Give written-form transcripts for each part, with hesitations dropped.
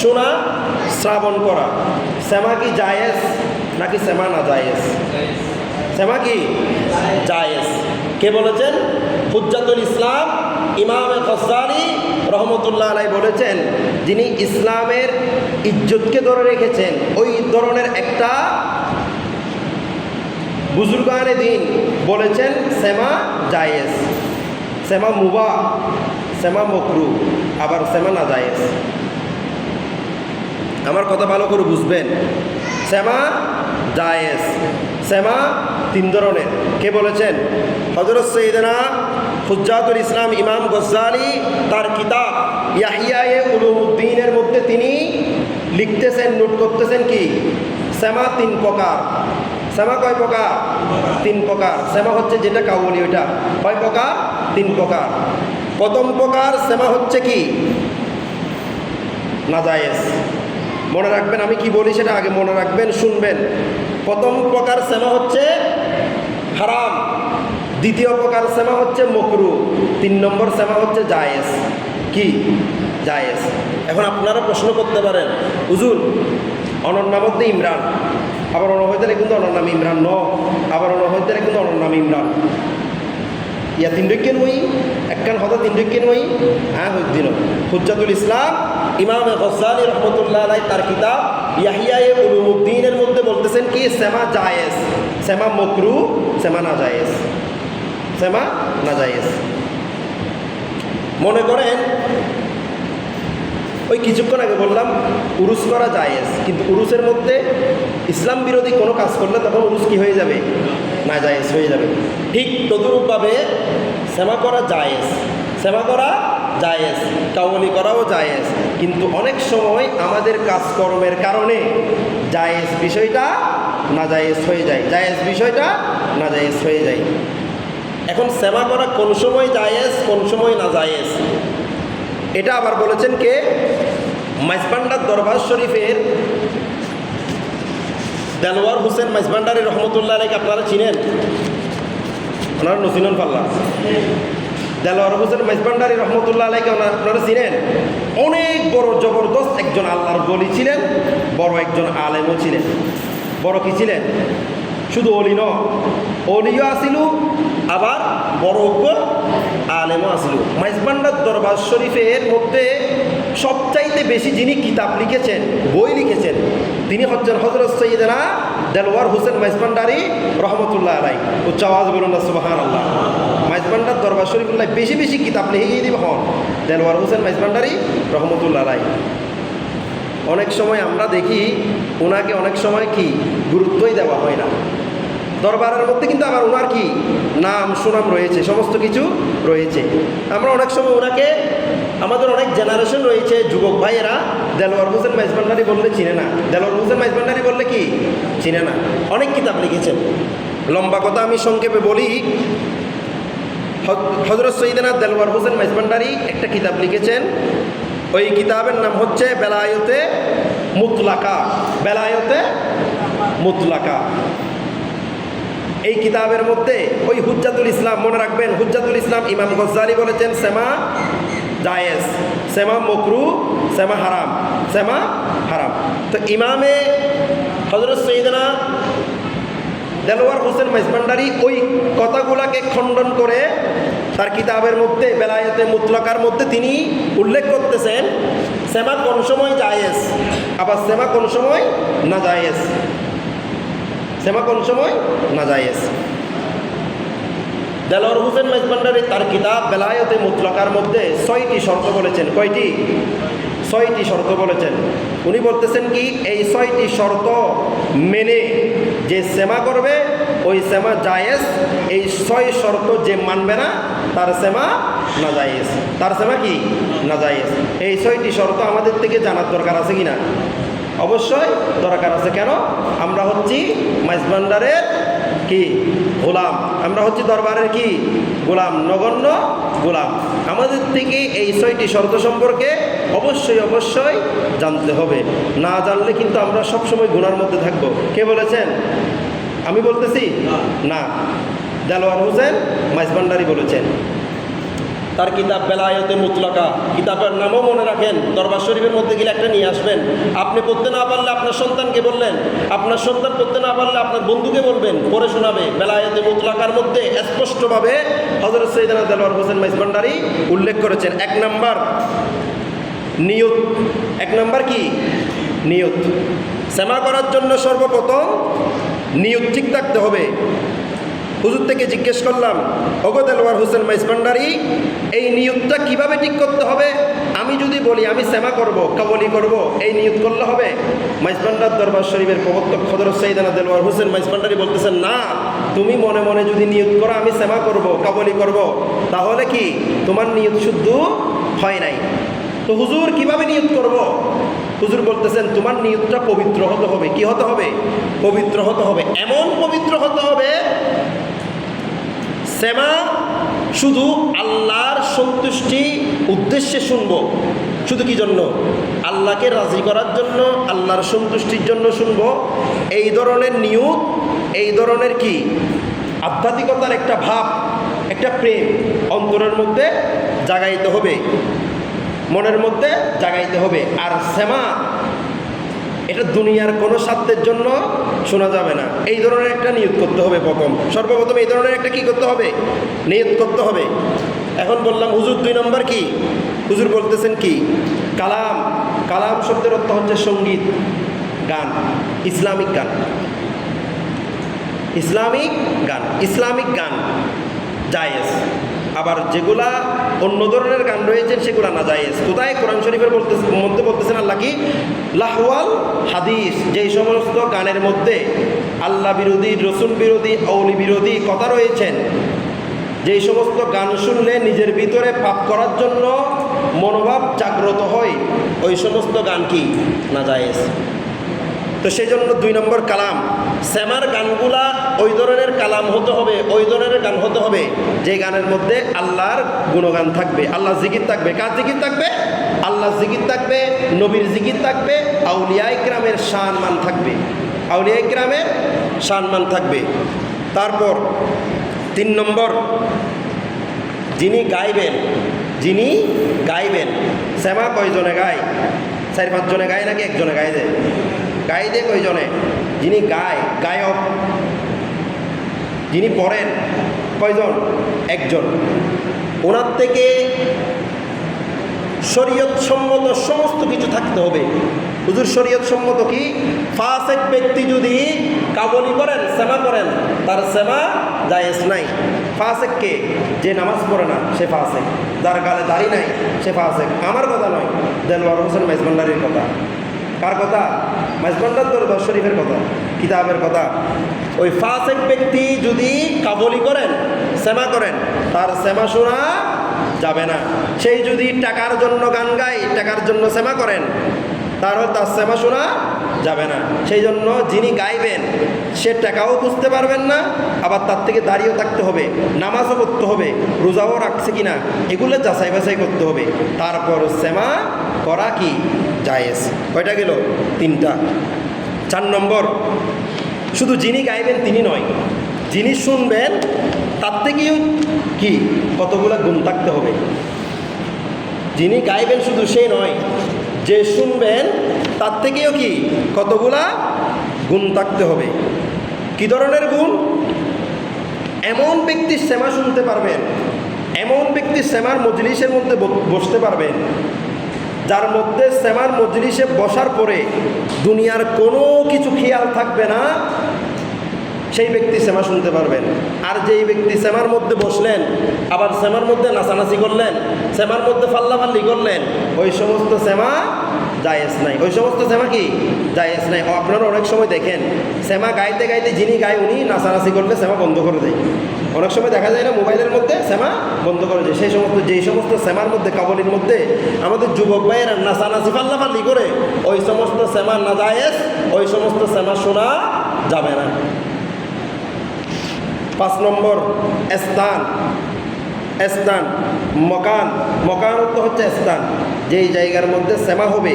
শোনা, শ্রাবণ করা। সেমা কি জায়েজ নাকি সেমা না জায়েজ? সেমা কি জায়েজ। কে বলেছেন? হুজ্জাতুল ইসলাম ইমাম গজ্জালী রহমতুল্লাহ আলাইহি বলেছেন, যিনি ইসলামের ইজ্জতকে ধরে রেখেছেন, ওই ধরনের একটা বুজুর্গানে দিন বলেছেন সেমা জায়েজ, সেমা মুবাহ, সেমা মকরু, আবার সেমা না জায়েজ। আমার কথা ভালো করে বুঝবেন। সেমা জায়েজ, সেমা তিন ধরনের। কে বলেছেন? হযরত সাইয়েদনা হুজ্জাতুল ইসলাম ইমাম গজ্জালী তার কিতাব ইয়াহইয়া উলুমুদ্দিনের মধ্যে তিনি লিখতেছেন, নোট করতেছেন কি সেমা তিন প্রকার। সেমা কয় প্রকার? তিন প্রকার। সেমা হচ্ছে যেটা কাউলি, ওইটা কয় প্রকার? তিন প্রকার। প্রথম প্রকার সেমা হচ্ছে কি নাজায়েজ। মনে রাখবেন, আমি কি বলি সেটা আগে মনে রাখবেন, শুনবেন। প্রথম প্রকার সেমা হচ্ছে হারাম, দ্বিতীয় প্রকার সেমা হচ্ছে মকরু, তিন নম্বর সেমা হচ্ছে জায়েজ। কি জায়েজ। এখন আপনারা প্রশ্ন করতে পারেন, হুজুর অনর নাম মধ্যে ইমরান, আবার অন হইতে কিন্তু অনর নাম ইমরান ন, আবার অন হইতে কিন্তু অনর নাম ইমরান, ইয়া তিনটে নই একখান হতা তিনটে নই। হ্যাঁ হইদিন হুজ্জাতুল ইসলাম ইমাম গজ্জালী রহমতুল্লাহ আলাইহি তার কিতাব ইয়াহইয়া উলুমুদ্দিনের মধ্যে বলতেছেন কি সেমা জায়েজ, সেমা মকরু, সেমা না জায়েজ, সেমা না জায়েজ। মনে করেন ওই কিছুক্ষণ আগে বললাম উরুস করা জায়েজ, কিন্তু উরুসের মধ্যে ইসলাম বিরোধী কোনো কাজ করলে তখন উরুস কি হয়ে যাবে? না জায়েজ হয়ে যাবে। ঠিক তদরূপভাবে সেমা করা জায়েজ, সেমা করা জায়েজ, কাওয়ালি করাও জায়েজ, কিন্তু অনেক সময় আমাদের কাজকর্মের কারণে জায়েজ বিষয়টা না জায়েজ হয়ে যায়, জায়েজ বিষয়টা না জায়েজ হয়ে যায়। এখন সেমা করা কোন সময় জায়েজ, কোন সময় না জায়েজ, এটা আবার বলেছেন কে? মাইজভান্ডার দরবার শরীফের দেলোয়ার হোসেন মাইজভান্ডারি রহমতুল্লাহ আলাইহি আপনারা চিনেন? ওনার নসিনুল পাল্লা দেলোয়ার হোসেন মাইজভান্ডারি রহমতুল্লাহ আলাইহি আপনারা চিনেন? অনেক বড় জবরদস্ত একজন আল্লাহর বলি ছিলেন, বড় একজন আলেমও ছিলেন। বড় কি ছিলেন? শুধু অলি ন, অলিও আসিল, আবার বড় আলেমও আসিল। মাইজভান্ডার দরবার শরীফের মধ্যে সবচাইতে বেশি যিনি কিতাব লিখেছেন, বই লিখেছেন, তিনি হচ্ছেন হযরত সাইয়েদনা দেলোয়ার হোসেন মাইজভান্ডারি রহমতুল্লাহ আলাইহি। উচ্চ আওয়াজ বলুন না সুবহানাল্লাহ। মাইজভান্ডার দরবার শরীফুল্লাহ বেশি বেশি কিতাব লিখে দিব হন দেলোয়ার হোসেন মাইজভান্ডারি রহমতুল্লাহ আলাইহি। অনেক সময় আমরা দেখি ওনাকে অনেক সময় কি গুরুত্বই দেওয়া হয় না। দরবারের মধ্যে কিন্তু আবার ওনার কি নাম সুনাম রয়েছে, সমস্ত কিছু রয়েছে। আমরা অনেক সময় ওনাকে, আমাদের অনেক জেনারেশন রয়েছে যুবক ভাইয়েরা দেলোয়ার হোসেন মাইজভান্ডারি বললে চিনে না, দেলোয়ার হোসেন মাইজভান্ডারি বললে কি চিনে না। অনেক কিতাব লিখেছেন। লম্বা কথা আমি সংক্ষেপে বলি, হযরত সাইয়েদনা দেলোয়ার হোসেন মাইজভান্ডারি একটা কিতাব লিখেছেন। ওই কিতাবের নাম হচ্ছে বেলায়েতে মুতলাকা, বেলায়েতে মুতলাকা। এই কিতাবের মধ্যে ওই হুজ্জাতুল ইসলাম, মনে রাখবেন হুজ্জাতুল ইসলাম ইমাম গজ্জালী বলেছেন সেমা জায়েজ, সেমা মকরু, সেমা হারাম, সেমা হারাম। তো ইমামে হযরত সাইয়েদনা দেলোয়ার হোসেন মাইজভান্ডারি ওই কথাগুলাকে খণ্ডন করে তার কিতাবের মধ্যে বেলায়েতে মুতলাকার মধ্যে তিনি উল্লেখ করতেছেন সেমা কোন সময় জায়েজ, আবার সেমা কোন সময় না জায়েজ, সেমা কোন সময় না জায়েজ। দেলোয়ার হোসেন মাইজভান্ডারি তার কিতাব বেলায়েতে মুতলাকার মধ্যে 6টি শর্ত বলেছেন। কয়টি? 6টি শর্ত বলেছেন। উনি বলতেছেন কি এই 6টি শর্ত মেনে যে সেমা করবে ওই সেমা জায়েজ, এই 6 শর্ত যে মানবে না তার সেমা না জায়েজ, তার সেমা কি না জায়েজ। এই 6টি শর্ত আমাদের থেকে জানার দরকার আছে কিনা? অবশ্যই দরকার আছে। কেন? আমরা হচ্ছি মাইজভান্ডারের কি গোলাম, আমরা হচ্ছি দরবারের কি গোলাম, নগণ্য গোলাম। আমাদের থেকে এই 6টি শর্ত সম্পর্কে অবশ্যই অবশ্যই জানতে হবে। না জানলে কিন্তু আমরা সবসময় গুনার মধ্যে থাকবো। কে বলেছেন? আমি বলতেছি না, দেলোয়ার হোসেন মাইজভান্ডারি বলেছেন। তার কিতাব বেলায়েতে মুতলাকা, কিতাবের নামও মনে রাখেন, দরবার শরীফের মধ্যে গেলে একটা নিয়ে আসবেন। আপনি পড়তে না পারলে আপনার সন্তানকে বললেন, আপনার সন্তান পড়তে না পারলে আপনার বন্ধুকে বলবেন, পড়ে শোনাবে। বেলায়েতে মুতলাকার মধ্যে স্পষ্টভাবে হযরত সাইয়েদনা দেলোয়ার হোসেন মাইজভান্ডারী উল্লেখ করেছেন। 1 নাম্বার নিয়ত। 1 নাম্বার কি? নিয়ত। সেমা করার জন্য সর্বপ্রথম নিয়ত ঠিক থাকতে হবে। হুজুর থেকে জিজ্ঞেস করলাম, ওগো দেলোয়ার হোসেন মাইজভান্ডারী, এই নিয়তটা কিভাবে ঠিক করতে হবে? আমি যদি বলি আমি সেমা করব, কাবলি করব, এই নিয়ত করলে হবে? মাইজভান্ডার দরবার শরীফের প্রবর্তক হযরত সাইয়েদনা দেলোয়ার হোসেন মাইজভান্ডারী বলতেছেন, না, তুমি মনে মনে যদি নিয়ত করো আমি সেমা করব, কাবলি করব, তাহলে কি তোমার নিয়ত শুদ্ধ হয় নাই। তো হুজুর কিভাবে নিয়ত করব? হুজুর বলতেছেন, তোমার নিয়তটা পবিত্র হতে হবে। কি হতে হবে? পবিত্র হতে হবে। এমন পবিত্র হতে হবে, সেমা শুধু আল্লাহর সন্তুষ্টি উদ্দেশ্যে শুনব। শুধু কি জন্য? আল্লাহকে রাজি করার জন্য, আল্লাহর সন্তুষ্টির জন্য শুনব। এই ধরনের নিয়ত, এই ধরনের কি আধ্যাত্মিকতার একটা ভাব, একটা প্রেম অন্তরের মধ্যে জাগাইতে হবে, মনের মধ্যে জাগাইতে হবে। আর সেমা এটা দুনিয়ার কোনো স্বার্থের জন্য শোনা যাবে না। এই ধরনের একটা নিয়ত করতে হবে। সর্বপ্রথম এই ধরনের একটা কি করতে হবে? নিয়ত করতে হবে। এখন বললাম হুজুর 2 নম্বর কি? হুজুর বলতেছেন কি? কালাম। কালাম শব্দের অর্থ হচ্ছে সঙ্গীত, গান, ইসলামিক গান। ইসলামিক গান, ইসলামিক গান জায়েজ। আবার যেগুলা অন্য ধরনের গান রয়েছেন সেগুলা না জায়েজ। কোথায়? কোরআন শরীফের মধ্যে বলতেছেন আল্লাহ কি? লাহওয়াল হাদিস। যেই সমস্ত গানের মধ্যে আল্লাহ বিরোধী, রসুল বিরোধী, অওলি বিরোধী কথা রয়েছেন, যেই সমস্ত গান শুনলে নিজের ভিতরে পাপ করার জন্য মনোভাব জাগ্রত হয়, ওই সমস্ত গান কি? না জায়েজ। তো সেই জন্য 2 নম্বর কালাম। সেমার গানগুলা ওই ধরনের কালাম হতে হবে, ওই ধরনের গান হতে হবে যে গানের মধ্যে আল্লাহর গুণগান থাকবে, আল্লাহর জিকির থাকবে। কার জিকির থাকবে? আল্লাহর জিকির থাকবে, নবীর জিকির থাকবে, আউলিয়া ইকরামের শানমান থাকবে, আউলিয়া ইকরামের শানমান থাকবে। তারপর 3 নম্বর, যিনি গাইবেন, যিনি গাইবেন। সেমা কয়জনে গায়? 4-5 জনে গায় নাকি একজনে গায় দেয়? গাই দে কয়জনে? যিনি গায়, গায়ক। যিনি পড়েন কয়জন? একজন। ওনার থেকে শরীয়ত সম্মত সমস্ত কিছু থাকতে হবে। হুজুর শরীয়ত সম্মত কি? ফাসেক ব্যক্তি যদি কাবলি করেন, সেমা করেন, তার সেমা জায়েজ নাই। ফাসেক কে? যে নামাজ পড়ে না সে ফাসেক, যার গালে দাড়ি নাই সে ফাসেক। আমার কথা নয়, দেলোয়ার হোসেন মাইজভান্ডারীর কথা। কার কথা? মাইজভান্ডার দরবার শরীফের কথা, কিতাবের কথা। ওই ফাসেক ব্যক্তি যদি কাবলি করেন, সেমা করেন, তার সেমা শোনা যাবে না। সেই যদি টাকার জন্য গান গায়, টাকার জন্য সেমা করেন, তারও তার সেমা শোনা যাবে না। সেই জন্য যিনি গাইবেন সে টাকাও বুঝতে পারবেন না, আবার তার থেকে দাঁড়িয়েও থাকতে হবে, নামাজও করতে হবে, রোজাও রাখছে কিনা এগুলো যাচাই বাছাই করতে হবে। তারপর সেমা করা কি? জায়েজ। কয়টা গেল? 3টা। 4 নম্বর, শুধু যিনি গাইবেন তিনি নয়, যিনি শুনবেন তার থেকেও কি কতগুলো গুণ থাকতে হবে। যিনি গাইবেন শুধু সেই নয়, যে শুনবেন তার থেকেও কি কতগুলা গুণ থাকতে হবে। কি ধরনের গুণ? এমন ব্যক্তির সেমা শুনতে পারবেন, এমন ব্যক্তির সেমার মজলিসের মধ্যে বসতে পারবেন, যার মধ্যে সেমার মজলিসে বসার পরে দুনিয়ার কোনো কিছু খেয়াল থাকবে না, সেই ব্যক্তি সেমা শুনতে পারবেন। আর যেই ব্যক্তি সেমার মধ্যে বসলেন, আবার সেমার মধ্যে নাচানাচি করলেন, সেমার মধ্যে ফাল্লাফাল্লি করলেন, ওই সমস্ত সেমা জায়েজ নাই। ওই সমস্ত সেমা কি? জায়েজ নাই। আপনারা অনেক সময় দেখেন সেমা গাইতে গাইতে যিনি গায় উনি নাচানাচি করলে সেমা বন্ধ করে দেয়। অনেক সময় দেখা যায় না, মোবাইলের মধ্যে সেমা বন্ধ করে দেয়। সেই সমস্ত যেই সমস্ত সেমার মধ্যে, কাবলির মধ্যে আমাদের যুবক ভাইয়েরা নাচানাচি ফাল্লাফাল্লি করে, ওই সমস্ত সেমা না জায়েজ, ওই সমস্ত সেমা শোনা যাবে না। 5 নম্বর, স্থান। স্থান, মকান। মকান অর্থ হচ্ছে স্থান। যেই জায়গার মধ্যে সেমা হবে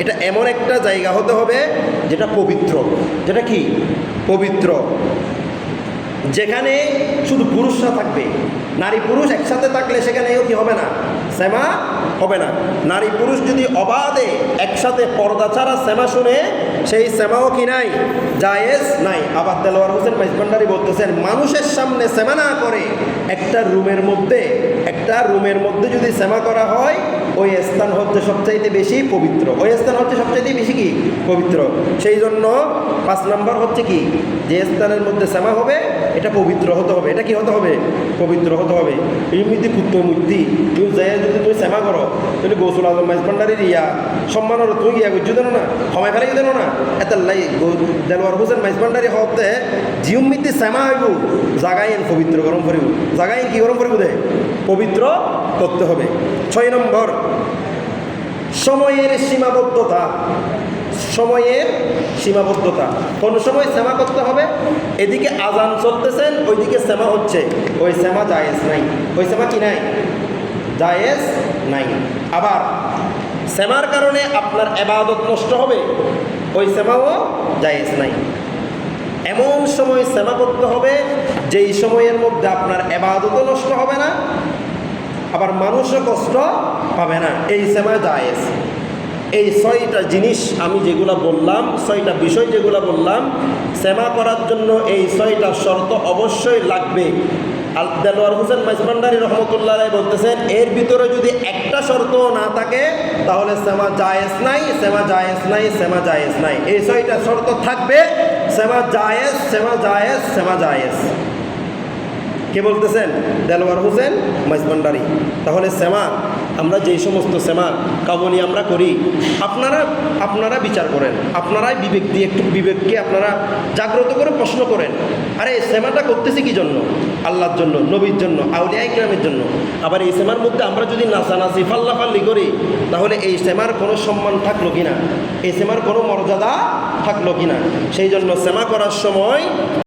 এটা এমন একটা জায়গা হতে হবে যেটা পবিত্র। যেটা কি? পবিত্র। যেখানে শুধু পুরুষরা থাকবে, নারী পুরুষ একসাথে থাকলে সেখানেও কি হবে না, সেমা হবে না। নারী পুরুষ যদি অবাধে একসাথে পর্দা ছাড়া সেমা শুনে, সেই সেমাও কি নাই, জায়েজ নাই। আবার দেলোয়ার হোসেন মাইজভান্ডারি বলতেছেন, মানুষের সামনে সেমা না করে একটা রুমের মধ্যে যদি সেমা করা হয়, ওই স্থান হচ্ছে সবচাইতে বেশি পবিত্র, ওই স্থান হচ্ছে সবচাইতে বেশি কি পবিত্র। সেই জন্য 5 নম্বর হচ্ছে কি, যে স্থানের মধ্যে সেমা হবে এটা পবিত্র হতে হবে। এটা কি হতে হবে, পবিত্র হতে হবে। এই মধ্যে কুত্ত মূর্তি তুমি যাই যদি তুমি সেমা করো, তাহলে গৌসুল আজম মাইজভান্ডারির সম্মানের তুমি গিয়া গুজ্জু দেনো না, সময় ফেলাই দেনো না। এত দেলোয়ার হোসেন মাইজভান্ডারি হতে জিউম মিতি সেমা হইব, জাগাইন পবিত্র গরম করিব, জাগাইন কি গরম করিব দে, পবিত্র করতে হবে। 6 নম্বর, সময়ের সীমাবদ্ধতা। সময়ের সীমাবদ্ধতা, কোন সময় সেমা করতে হবে, এদিকে আজান চলতেছেন ওইদিকে সেমা হচ্ছে, ওই সেমা জায়েজ নাই, ওই সেমা কি নাই, জায়েজ নাই। আবার সেমার কারণে আপনার ইবাদত নষ্ট হবে, ওই সেমাও জায়েজ নাই। এমন সময় সেমা করতে হবে যেই সময়ের মধ্যে আপনার ইবাদতও নষ্ট হবে না, আবার মানুষও কষ্ট পাবে না, এই সেমা জায়েজ। এই 6টা জিনিস আমি যেগুলো বললাম, 6টা বিষয় যেগুলো বললাম, সেমা করার জন্য এই 6টা শর্ত অবশ্যই লাগবে। দেলোয়ার হোসেন মাইজভান্ডারি রহমতুল্লাহ আলাইহি বলতেছেন, এর ভিতরে যদি একটা শর্ত না থাকে তাহলে সেমা জায়েজ নাই, সেমা জায়েজ নাই, সেমা জায়েজ নাই। এই 6টা শর্ত থাকবে, সেমা জায়েজ, সেমা জায়েজ, সেমা জায়েজ। কে বলতেছেন? দেলোয়ার হোসেন মাইজভান্ডারি। তাহলে সেমা, আমরা যেই সমস্ত সেমা কাবনি আমরা করি, আপনারা বিচার করেন, আপনারাই বিবেক দিয়ে একটু বিবেককে আপনারা জাগ্রত করে প্রশ্ন করেন, আরে এই সেমাটা করতেছি কি জন্য? আল্লাহর জন্য, নবীর জন্য, আউলিয়া ইকরামের জন্য। আবার এই সেমার মধ্যে আমরা যদি নাচানাচি ফাল্লাফাল্লি করি, তাহলে এই সেমার কোনো সম্মান থাকলো কিনা, এই সেমার কোনো মর্যাদা থাকলো কিনা। সেই জন্য সেমা করার সময়